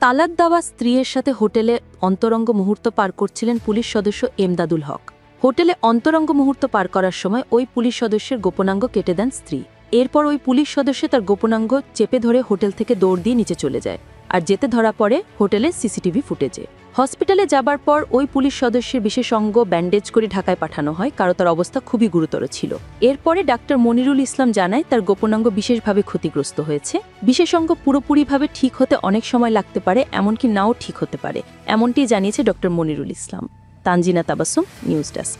তালাক দেওয়া স্ত্রীর সাথে হোটেলে অন্তরঙ্গ মুহূর্ত পার করছিলেন পুলিশ সদস্য এমদাদুল হক। হোটেলে অন্তরঙ্গ মুহূর্ত পার করার সময় ওই পুলিশ সদস্যের গোপনাঙ্গ কেটে দেন স্ত্রী। এরপর ওই পুলিশ সদস্য তার গোপনাঙ্গ চেপে ধরে হোটেল থেকে দৌড় দিয়ে নিচে চলে যায়, আর যেতে ধরা পড়ে হোটেলের সিসিটিভি ফুটেজে। হসপিটালে যাবার পর ওই পুলিশ সদস্যের বিশেষ অঙ্গ ব্যান্ডেজ করে ঢাকায় পাঠানো হয়, কারণ তার অবস্থা খুবই গুরুতর ছিল। এরপরে ডাক্তার মনিরুল ইসলাম জানায় তার গোপনাঙ্গ বিশেষভাবে ক্ষতিগ্রস্ত হয়েছে। বিশেষ অঙ্গ পুরোপুরিভাবে ঠিক হতে অনেক সময় লাগতে পারে, এমনকি নাও ঠিক হতে পারে, এমনটি জানিয়েছে doctor Monirul Islam. Tanzina Tabassum, news desk.